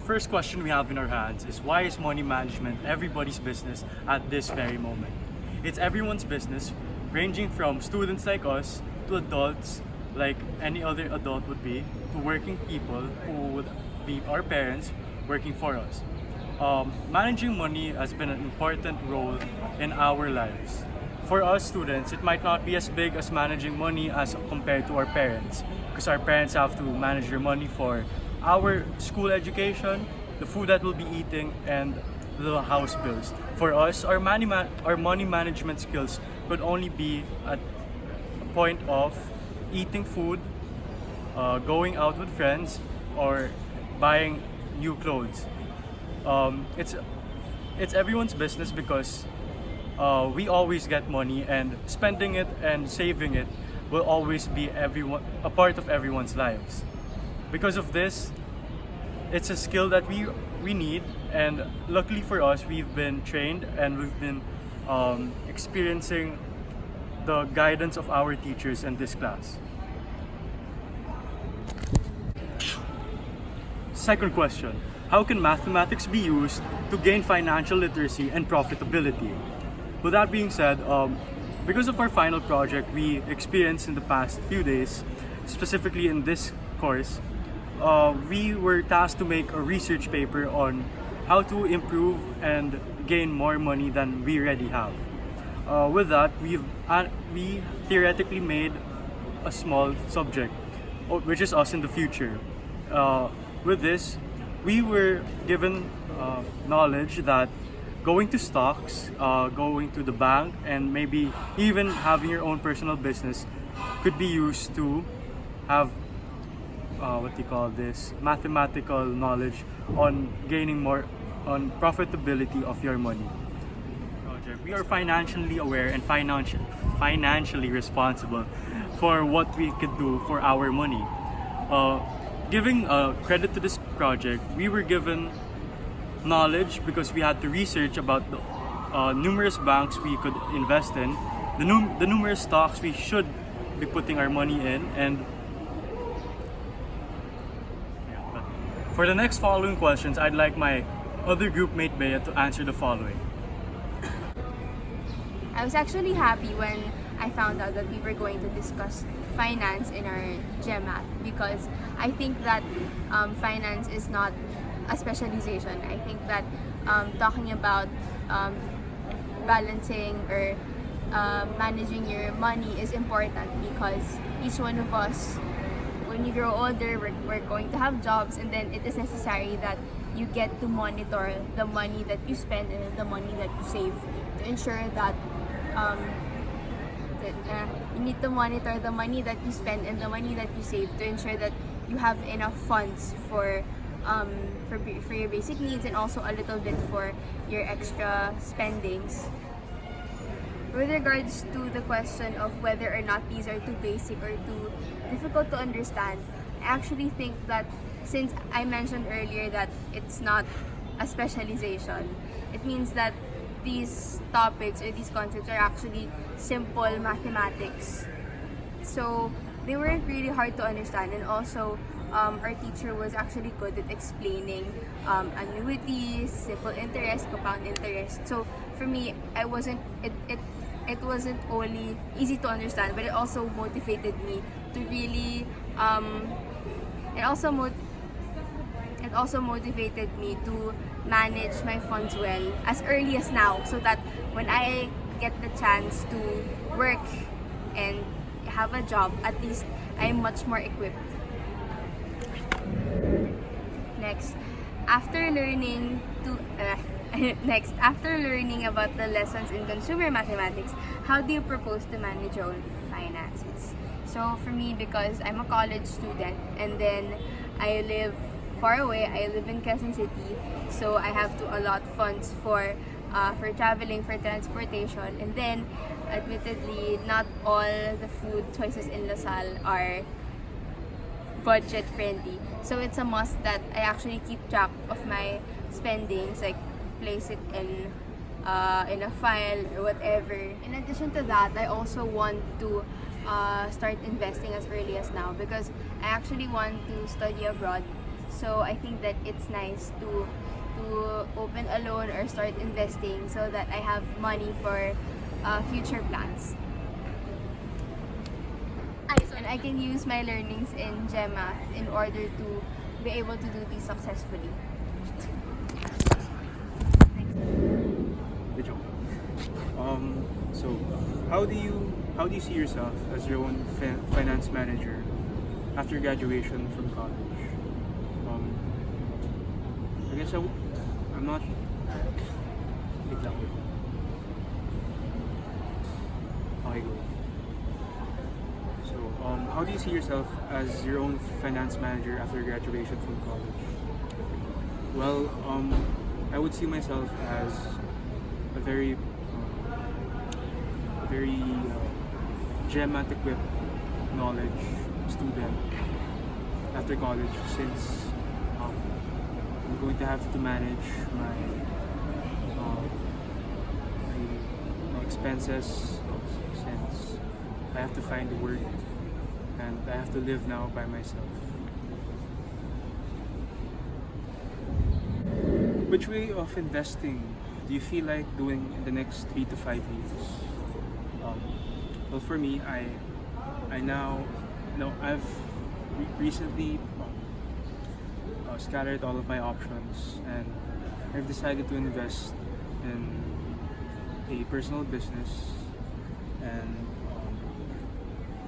first question we have in our hands is, why is money management everybody's business at this very moment? It's everyone's business, ranging from students like us to adults like any other adult would be, to working people who would be our parents working for us. Managing money has been an important role in our lives. For us students, it might not be as big as managing money as compared to our parents, because our parents have to manage their money for our school education, the food that we'll be eating, and the house bills. For us, our money management skills could only be at a point of eating food, going out with friends, or buying new clothes. It's everyone's business because we always get money, and spending it and saving it will always be a part of everyone's lives. Because of this, it's a skill that we need, and luckily for us, we've been trained and we've been experiencing the guidance of our teachers in this class. Second question: how can mathematics be used to gain financial literacy and profitability? With that being said, because of our final project we experienced in the past few days, specifically in this course, we were tasked to make a research paper on how to improve and gain more money than we already have. With that, we theoretically made a small subject, which is us in the future. With this, we were given knowledge that going to stocks, going to the bank, and maybe even having your own personal business could be used to have mathematical knowledge on gaining more on profitability of your money. We are financially aware and financially responsible for what we could do for our money. Giving credit to this project, we were given knowledge because we had to research about the numerous banks we could invest in, the numerous stocks we should be putting our money in, and for the next following questions, I'd like my other group mate Bea to answer the following. I was actually happy when I found out that we were going to discuss finance in our Gematmw, because I think that finance is not a specialization. I think that talking about balancing or managing your money is important, because each one of us, when you grow older, we're going to have jobs, and then it is necessary that you get to monitor the money that you spend and the money that you save to ensure that you need to monitor the money that you spend and the money that you save to ensure that you have enough funds for your basic needs, and also a little bit for your extra spendings. With regards to the question of whether or not these are too basic or too difficult to understand, I actually think that since I mentioned earlier that it's not a specialization, it means that these topics or these concepts are actually simple mathematics. So they weren't really hard to understand, and also our teacher was actually good at explaining annuities, simple interest, compound interest. So for me, it wasn't only easy to understand, but it also motivated me to really it also motivated me to manage my funds well as early as now, so that when I get the chance to work and have a job, at least I'm much more equipped. Next, after learning about the lessons in consumer mathematics, how do you propose to manage your own finances? So for me, because I'm a college student and then I live far away, I live in Quezon City, so I have to allot funds for traveling, for transportation, and then admittedly not all the food choices in LaSalle are budget friendly, so it's a must that I actually keep track of my spendings, like place it in a file or whatever. In addition to that, I also want to start investing as early as now, because I actually want to study abroad. So I think that it's nice to open a loan or start investing so that I have money for future plans. And I can use my learnings in Gematmw in order to be able to do this successfully. Good job. So how do you see yourself as your own finance manager after graduation from college? I guess I'm not. Wait lang. Okay, go. So, how do you see yourself as your own finance manager after graduation from college? Well, I would see myself as a very Gematmw equipped knowledge student after college, since I'm going to have to manage my expenses, since I have to find work and I have to live now by myself. Which way of investing do you feel like doing in the next 3 to 5 years? Well, for me, I've recently scattered all of my options, and I've decided to invest in a personal business and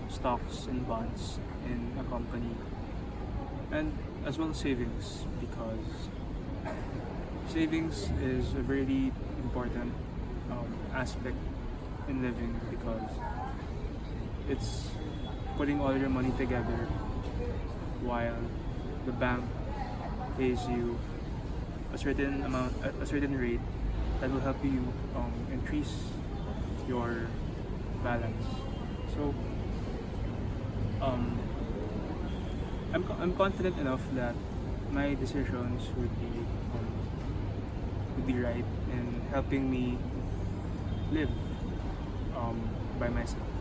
stocks and bonds in a company, and as well as savings, because savings is a very important aspect in living, because it's putting all your money together while the bank pays you a certain amount, a certain rate that will help you increase your balance. So I'm confident enough that my decisions would be right in helping me live by myself.